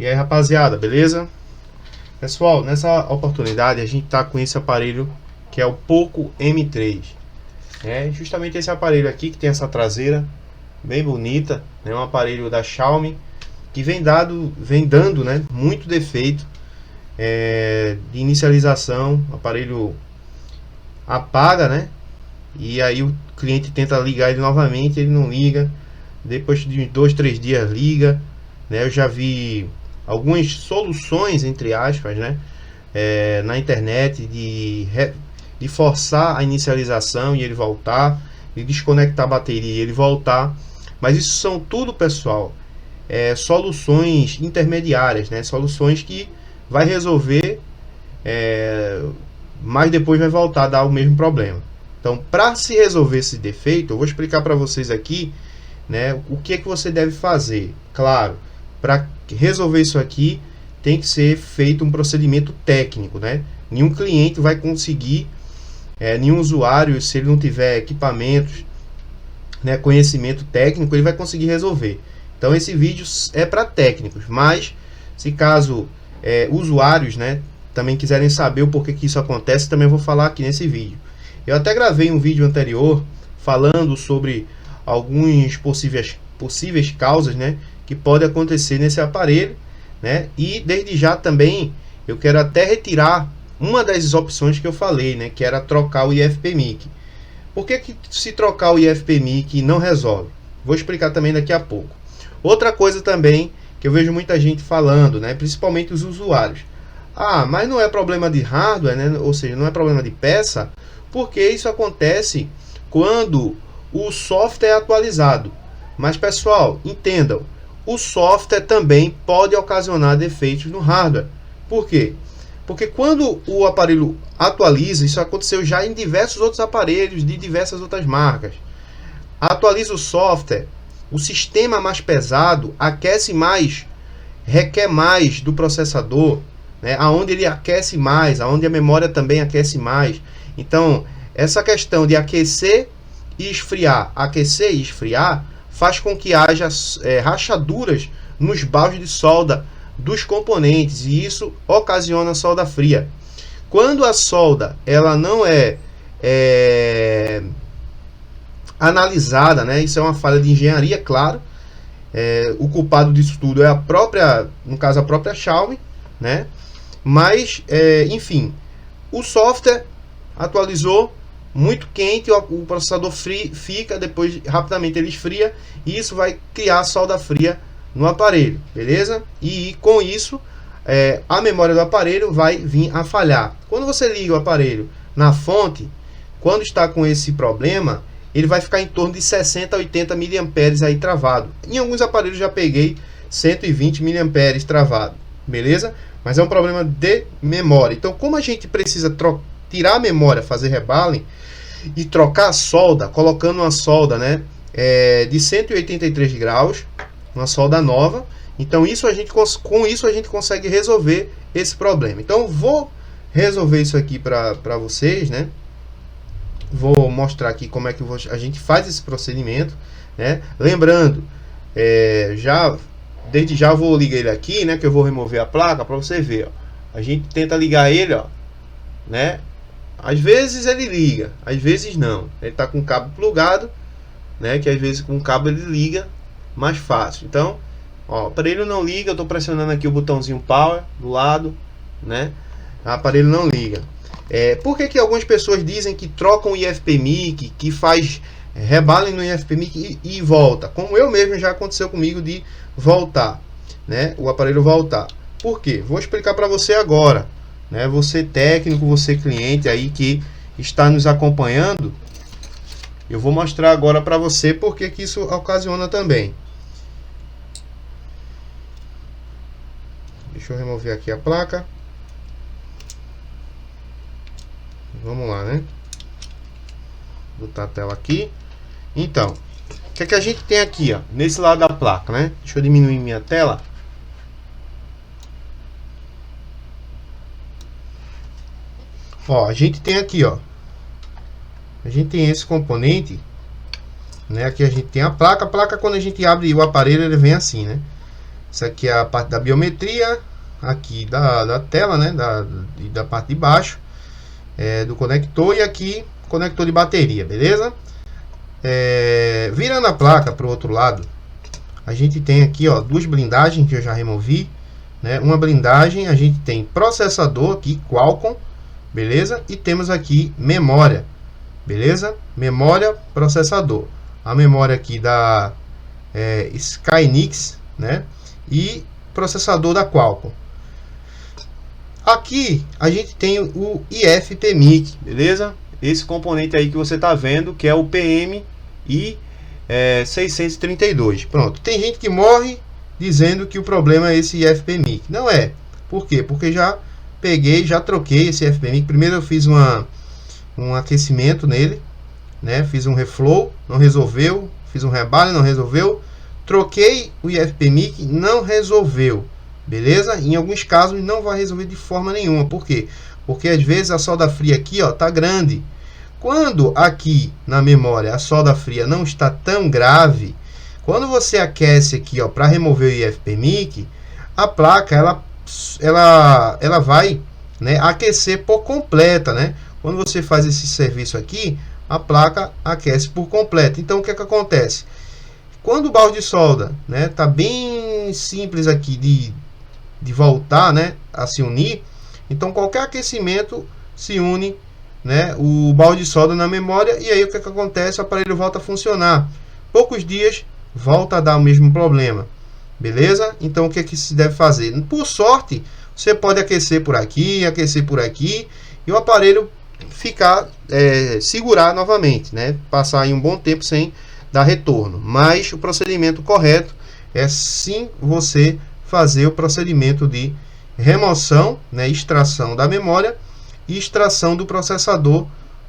E aí, rapaziada, beleza? Pessoal, nessa oportunidade a gente tá com esse aparelho que é o Poco M3. É justamente esse aparelho aqui que tem essa traseira bem bonita, é um aparelho da Xiaomi que vem dando, né, muito defeito de inicialização. O aparelho apaga, né? E aí o cliente tenta ligar ele novamente, ele não liga. Depois de 2, 3 dias liga, né? Eu já vi algumas soluções, entre aspas, né, na internet de forçar a inicialização e ele voltar, de desconectar a bateria e ele voltar. Mas isso são tudo, pessoal, soluções intermediárias, né? Soluções que vai resolver, mas depois vai voltar a dar o mesmo problema. Então, para se resolver esse defeito, eu vou explicar para vocês aqui, né, o que é que você deve fazer. Claro, para resolver isso aqui tem que ser feito um procedimento técnico, né? Nenhum cliente vai conseguir, nenhum usuário, se ele não tiver equipamentos, né, conhecimento técnico, ele vai conseguir resolver. Então esse vídeo é para técnicos, mas se caso usuários, né, também quiserem saber o porquê que isso acontece, também vou falar aqui nesse vídeo. Eu até gravei um vídeo anterior falando sobre alguns possíveis causas, né, que pode acontecer nesse aparelho, né? E desde já também eu quero até retirar uma das opções que eu falei, né, que era trocar o IFPMIC. Por que se trocar o IFPMIC não resolve? Vou explicar também daqui a pouco. Outra coisa também que eu vejo muita gente falando, né, principalmente os usuários. Ah, mas não é problema de hardware, né? Ou seja, não é problema de peça, porque isso acontece quando o software é atualizado. Mas, pessoal, entendam, o software também pode ocasionar defeitos no hardware. Por quê? Porque quando o aparelho atualiza, isso aconteceu já em diversos outros aparelhos de diversas outras marcas. Atualiza o software, o sistema mais pesado aquece mais, requer mais do processador, né? Aonde ele aquece mais, aonde a memória também aquece mais. Então, essa questão de aquecer e esfriar faz com que haja rachaduras nos baus de solda dos componentes, e isso ocasiona solda fria. Quando a solda ela não é analisada, né, isso é uma falha de engenharia, claro. O culpado disso tudo é a própria, no caso a própria Xiaomi, né? Mas enfim, o software atualizou muito quente, o processador fica, depois rapidamente ele esfria, e isso vai criar solda fria no aparelho, beleza? E com isso a memória do aparelho vai vir a falhar. Quando você liga o aparelho na fonte, quando está com esse problema, ele vai ficar em torno de 60 a 80 mA aí travado. Em alguns aparelhos já peguei 120 mA travado, beleza? Mas é um problema de memória. Então, como a gente precisa tirar a memória, fazer rebalem e trocar a solda, colocando uma solda, né, de 183 graus, uma solda nova. Então com isso a gente consegue resolver esse problema. Então vou resolver isso aqui para vocês, né? Vou mostrar aqui como é que a gente faz esse procedimento, né? Lembrando, desde já vou ligar ele aqui, né, que eu vou remover a placa para você ver, ó. A gente tenta ligar ele, ó, né? Às vezes ele liga, às vezes não. Ele está com o cabo plugado, né? Que às vezes com o cabo ele liga mais fácil. Então, ó, o aparelho não liga. Eu estou pressionando aqui o botãozinho Power do lado, né? O aparelho não liga. Por que algumas pessoas dizem que trocam o IFPMIC, que faz rebalem no IFPMIC e volta? Como eu mesmo já aconteceu comigo de voltar, né? O aparelho voltar. Por quê? Vou explicar para você agora. Né, você técnico, você cliente aí que está nos acompanhando, eu vou mostrar agora para você porque que isso ocasiona também. Deixa eu remover aqui a placa. Vamos lá, né? Botar a tela aqui. Então, o que é que a gente tem aqui, ó, nesse lado da placa, né? Deixa eu diminuir minha tela. Ó, a gente tem aqui, ó, a gente tem esse componente, né? Aqui a gente tem a placa. Quando a gente abre o aparelho, ele vem assim, né? Isso aqui é a parte da biometria, aqui da tela, né, da parte de baixo do conector, e aqui conector de bateria, beleza? Virando a placa para o outro lado, a gente tem aqui, ó, duas blindagens que eu já removi, né? Uma blindagem, a gente tem processador aqui, Qualcomm, beleza? E temos aqui memória, beleza? Memória, processador. A memória aqui da Skynix, né? E processador da Qualcomm. Aqui a gente tem o IFPMIC, beleza? Esse componente aí que você está vendo, que é o PMI 632. Pronto. Tem gente que morre dizendo que o problema é esse IFPMIC. Não é. Por quê? Porque já peguei, já troquei esse IFPMIC. Primeiro eu fiz um aquecimento nele, né? Fiz um reflow, não resolveu. Fiz um rebale, não resolveu. Troquei o IFPMIC, não resolveu. Beleza? Em alguns casos não vai resolver de forma nenhuma. Por quê? Porque às vezes a solda fria aqui, ó, tá grande. Quando aqui na memória a solda fria não está tão grave, quando você aquece aqui, ó, para remover o IFPMIC, a placa ela vai, né, aquecer por completa, né? Quando você faz esse serviço aqui, a placa aquece por completo. Então o que é que acontece? Quando o balde de solda, né, tá bem simples aqui de voltar, né, a se unir, então qualquer aquecimento se une, né, o balde de solda na memória, e aí o que é que acontece? O aparelho volta a funcionar. Poucos dias volta a dar o mesmo problema, beleza? Então o que é que se deve fazer? Por sorte, você pode aquecer por aqui, e o aparelho ficar segurar novamente, né? Passar aí um bom tempo sem dar retorno. Mas o procedimento correto é sim você fazer o procedimento de remoção, né, extração da memória e extração do processador,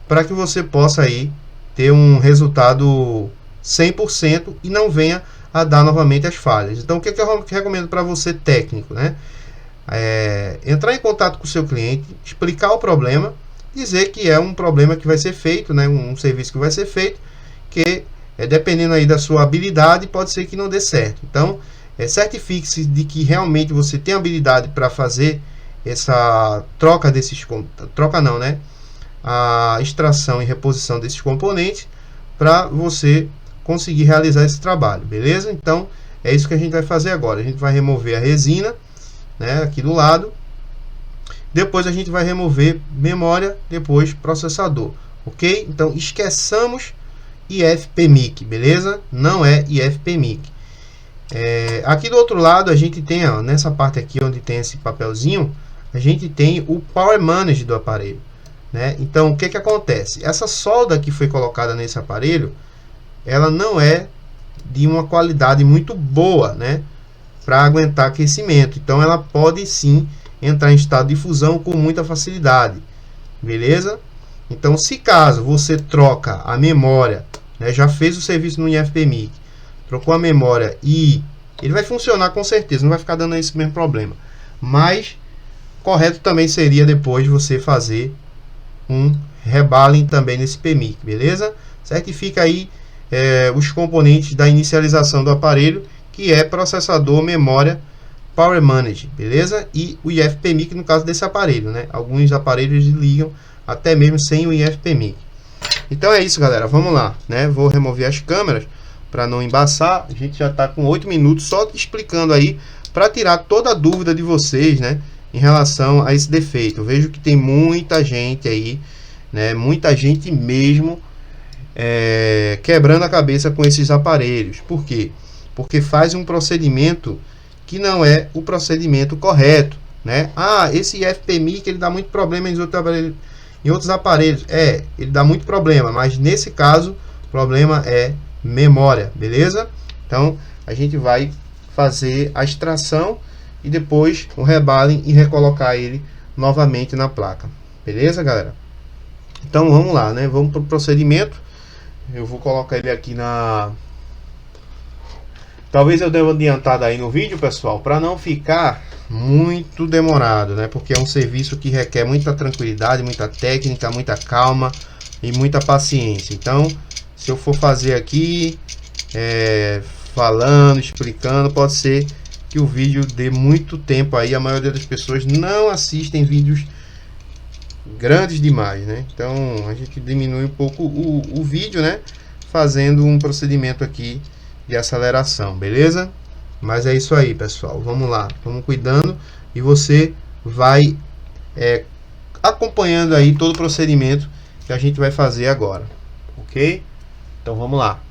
para que você possa aí ter um resultado 100% e não venha a dar novamente as falhas. Então o que eu recomendo para você técnico, né? Entrar em contato com o seu cliente, explicar o problema, dizer que é um problema que vai ser feito, né, um serviço que vai ser feito, que dependendo aí da sua habilidade, pode ser que não dê certo. Então certifique-se de que realmente você tem habilidade para fazer essa a extração e reposição desses componentes, para você conseguir realizar esse trabalho, beleza? Então é isso que a gente vai fazer agora. A gente vai remover a resina, né, aqui do lado, depois a gente vai remover memória, depois processador, ok? Então esqueçamos IFPMIC, beleza? Não é IFPMIC. Aqui do outro lado a gente tem, ó, nessa parte aqui onde tem esse papelzinho, a gente tem o Power Manage do aparelho, né? Então o que que acontece? Essa solda que foi colocada nesse aparelho, ela não é de uma qualidade muito boa, né, para aguentar aquecimento. Então ela pode sim entrar em estado de fusão com muita facilidade, beleza? Então se caso você troca a memória, né, já fez o serviço no IFPMIC, trocou a memória, e ele vai funcionar com certeza, não vai ficar dando esse mesmo problema. Mas correto também seria depois você fazer um rebaling também nesse PMIC, beleza? Certifica aí os componentes da inicialização do aparelho, que é processador, memória, Power Manage, beleza? E o IFPMIC no caso desse aparelho, né? Alguns aparelhos ligam até mesmo sem o IFPMIC. Então é isso, galera, vamos lá, né? Vou remover as câmeras para não embaçar. A gente já está com 8 minutos só explicando aí, para tirar toda a dúvida de vocês, né, em relação a esse defeito. Eu vejo que tem muita gente aí, né, muita gente mesmo quebrando a cabeça com esses aparelhos. Por quê? Porque faz um procedimento que não é o procedimento correto, né? Esse IFPMIC ele dá muito problema em outros aparelhos. Ele dá muito problema, mas nesse caso o problema é memória, beleza? Então a gente vai fazer a extração e depois o rebaling e recolocar ele novamente na placa, beleza, galera? Então vamos lá, né? Vamos para o procedimento. Eu vou colocar ele aqui na... Talvez eu dê uma adiantada aí no vídeo, pessoal, para não ficar muito demorado, né? Porque é um serviço que requer muita tranquilidade, muita técnica, muita calma e muita paciência. Então, se eu for fazer aqui falando, explicando, pode ser que o vídeo dê muito tempo aí. A maioria das pessoas não assistem vídeos grandes demais, né? Então a gente diminui um pouco o vídeo, né? Fazendo um procedimento aqui de aceleração, beleza? Mas é isso aí, pessoal. Vamos lá, vamos cuidando e você vai acompanhando aí todo o procedimento que a gente vai fazer agora, ok? Então vamos lá.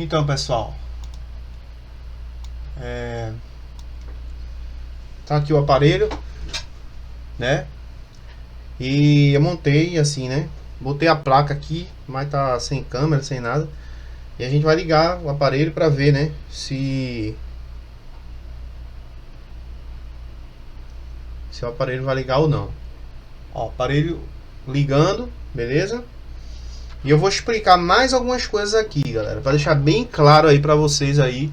Então, pessoal, tá aqui o aparelho, né? E eu montei assim, né? Botei a placa aqui, mas tá sem câmera, sem nada. E a gente vai ligar o aparelho para ver, né? Se o aparelho vai ligar ou não. Ó, aparelho ligando, beleza? E eu vou explicar mais algumas coisas aqui, galera, para deixar bem claro aí para vocês aí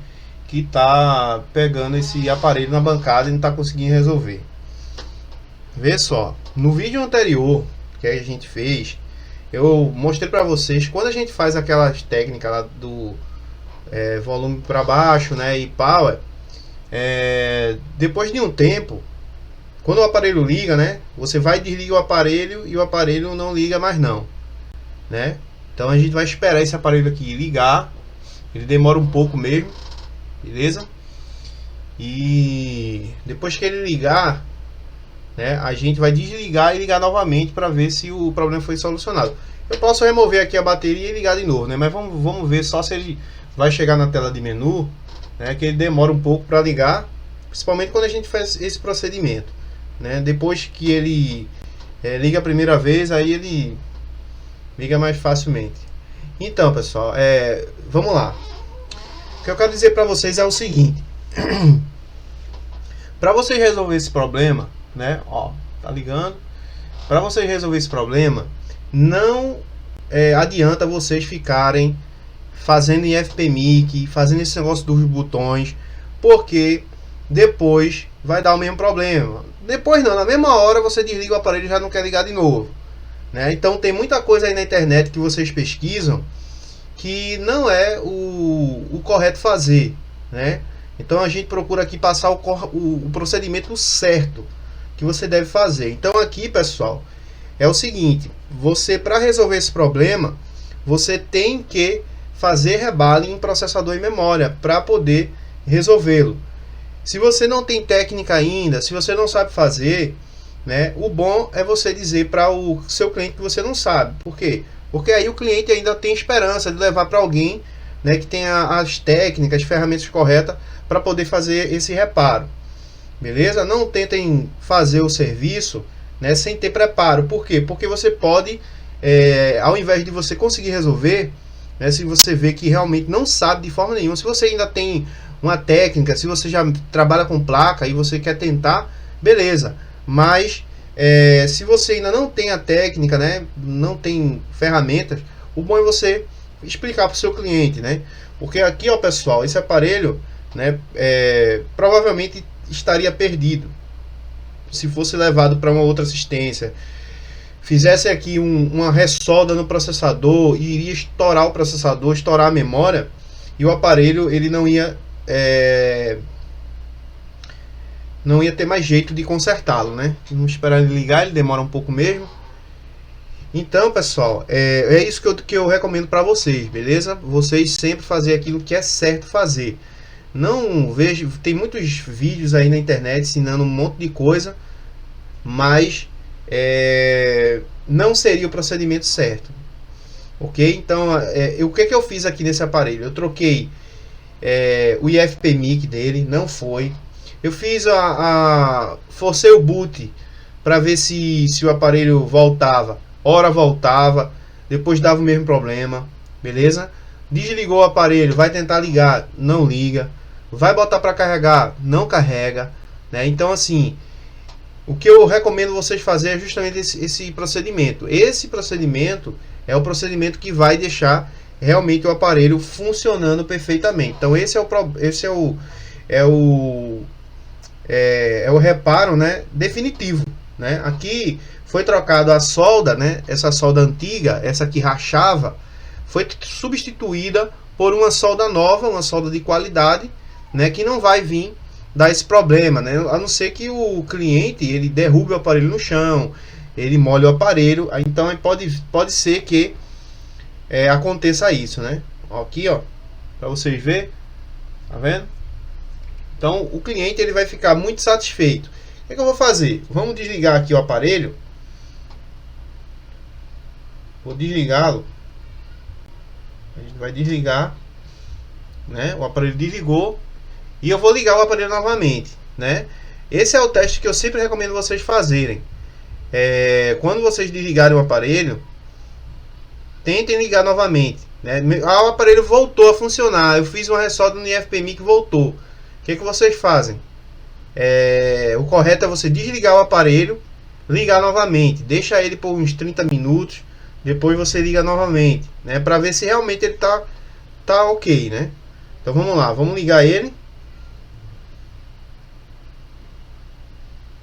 que tá pegando esse aparelho na bancada e não tá conseguindo resolver. Vê só, no vídeo anterior que a gente fez, eu mostrei para vocês quando a gente faz aquelas técnicas lá do volume para baixo, né, e power. Depois de um tempo, quando o aparelho liga, né, você vai desligar o aparelho e o aparelho não liga mais não, né? Então a gente vai esperar esse aparelho aqui ligar. Ele demora um pouco mesmo, beleza? E depois que ele ligar, né, a gente vai desligar e ligar novamente para ver se o problema foi solucionado. Eu posso remover aqui a bateria e ligar de novo, né? Mas vamos ver só se ele vai chegar na tela de menu, né? Que ele demora um pouco para ligar, principalmente quando a gente faz esse procedimento, né? Depois que ele liga a primeira vez, aí ele liga mais facilmente. Então, pessoal, vamos lá. O que eu quero dizer para vocês é o seguinte: para vocês resolver esse problema, né? Ó, tá ligando. Para vocês resolver esse problema, não adianta vocês ficarem fazendo IFPMIC, fazendo esse negócio dos botões, porque depois vai dar o mesmo problema. Depois não, na mesma hora você desliga o aparelho e já não quer ligar de novo, né? Então tem muita coisa aí na internet que vocês pesquisam que não é o correto fazer, né? Então a gente procura aqui passar o procedimento certo que você deve fazer. Então aqui, pessoal, é o seguinte: você, para resolver esse problema, você tem que fazer rebale em processador e memória para poder resolvê-lo. Se você não tem técnica ainda, se você não sabe fazer, né, o bom é você dizer para o seu cliente que você não sabe. Por quê? Porque aí o cliente ainda tem esperança de levar para alguém, né, que tenha as técnicas, as ferramentas corretas para poder fazer esse reparo. Beleza? Não tentem fazer o serviço, né, sem ter preparo. Por quê? Porque você pode, ao invés de você conseguir resolver, né, se você vê que realmente não sabe de forma nenhuma, se você ainda tem uma técnica, se você já trabalha com placa e você quer tentar, beleza. Mas se você ainda não tem a técnica, né, não tem ferramentas, o bom é você explicar para o seu cliente, né? Porque aqui, ó, pessoal, esse aparelho, né, provavelmente estaria perdido se fosse levado para uma outra assistência. Fizesse aqui uma ressolda no processador, e iria estourar o processador, estourar a memória, e o aparelho ele não ia ter mais jeito de consertá-lo, né? Vamos esperar ele ligar, ele demora um pouco mesmo. Então, pessoal, é isso que eu recomendo para vocês, beleza? Vocês sempre fazer aquilo que é certo fazer. Não vejo, tem muitos vídeos aí na internet ensinando um monte de coisa, mas não seria o procedimento certo, ok? Então, o que eu fiz aqui nesse aparelho? Eu troquei o IFPMIC dele, não foi. Eu fiz forcei o boot para ver se o aparelho voltava. Ora voltava, depois dava o mesmo problema, beleza? Desligou o aparelho, vai tentar ligar, não liga. Vai botar para carregar, não carrega, né? Então, assim, o que eu recomendo vocês fazerem é justamente esse procedimento. Esse procedimento é o procedimento que vai deixar realmente o aparelho funcionando perfeitamente. Então, esse é o reparo, né, definitivo, né? Aqui foi trocado a solda, né? Essa solda antiga, essa que rachava, foi substituída por uma solda nova, uma solda de qualidade, né, que não vai vir dar esse problema, né? A não ser que o cliente ele derrube o aparelho no chão, ele molhe o aparelho, então pode ser que aconteça isso, né? Aqui, ó, para vocês verem, tá vendo? Então o cliente ele vai ficar muito satisfeito. O que eu vou fazer? Vamos desligar aqui o aparelho. Vou desligá-lo. A gente vai desligar né? O aparelho desligou e eu vou ligar o aparelho novamente, né? Esse é o teste que eu sempre recomendo vocês fazerem. Quando vocês desligarem o aparelho, tentem ligar novamente, né? O aparelho voltou a funcionar, eu fiz uma ressolda no IFPMI que voltou. O que vocês fazem? O correto é você desligar o aparelho, ligar novamente, deixa ele por uns 30 minutos, depois você liga novamente, né? Para ver se realmente ele tá ok, né? Então vamos lá, vamos ligar ele.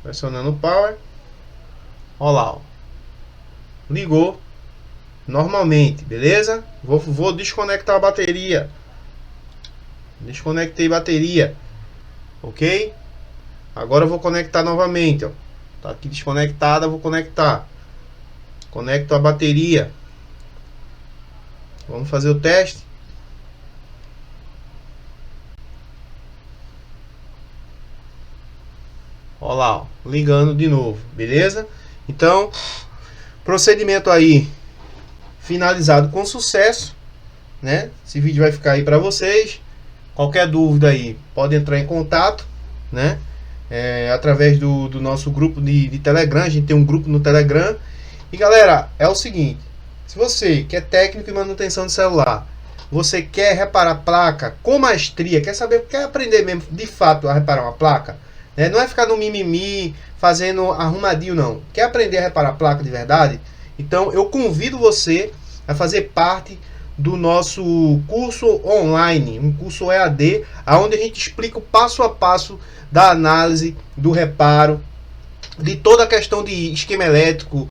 Pressionando o power. Olha lá, ó. Ligou normalmente, beleza? Vou desconectar a bateria. Desconectei a bateria, ok? Agora eu vou conectar novamente, ó. Tá aqui desconectada, vou conectar. Conecto a bateria. Vamos fazer o teste. Olha lá, ó, ligando de novo, beleza? Então, procedimento aí finalizado com sucesso, né? Esse vídeo vai ficar aí para vocês. Qualquer dúvida aí, pode entrar em contato, né? Através do nosso grupo de Telegram. A gente tem um grupo no Telegram. E galera, é o seguinte: se você que é técnico em manutenção de celular, você quer reparar placa com maestria, quer aprender mesmo de fato a reparar uma placa, né? Não é ficar no mimimi, fazendo arrumadinho, não. Quer aprender a reparar placa de verdade? Então eu convido você a fazer parte do nosso curso online, um curso EAD, onde a gente explica o passo a passo da análise, do reparo, de toda a questão de esquema elétrico,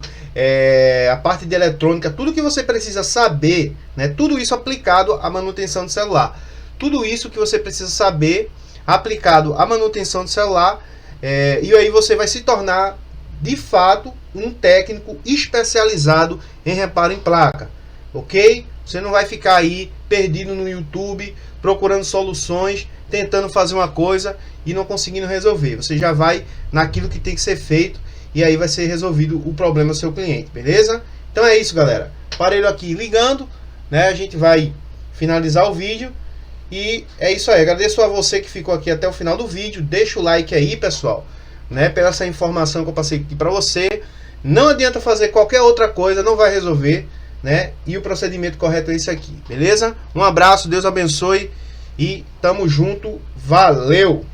a parte de eletrônica, tudo que você precisa saber, né? Tudo isso aplicado à manutenção de celular. Tudo isso que você precisa saber aplicado à manutenção de celular, e aí você vai se tornar de fato um técnico especializado em reparo em placa, ok? Você não vai ficar aí perdido no YouTube procurando soluções, tentando fazer uma coisa e não conseguindo resolver. Você já vai naquilo que tem que ser feito e aí vai ser resolvido o problema do seu cliente, beleza? Então é isso, galera. Aparelho aqui ligando, né? A gente vai finalizar o vídeo. E é isso aí, agradeço a você que ficou aqui até o final do vídeo. Deixa o like aí, pessoal, né, pela essa informação que eu passei aqui para você. Não adianta fazer qualquer outra coisa, não vai resolver, né? E o procedimento correto é esse aqui, beleza? Um abraço, Deus abençoe e tamo junto, valeu!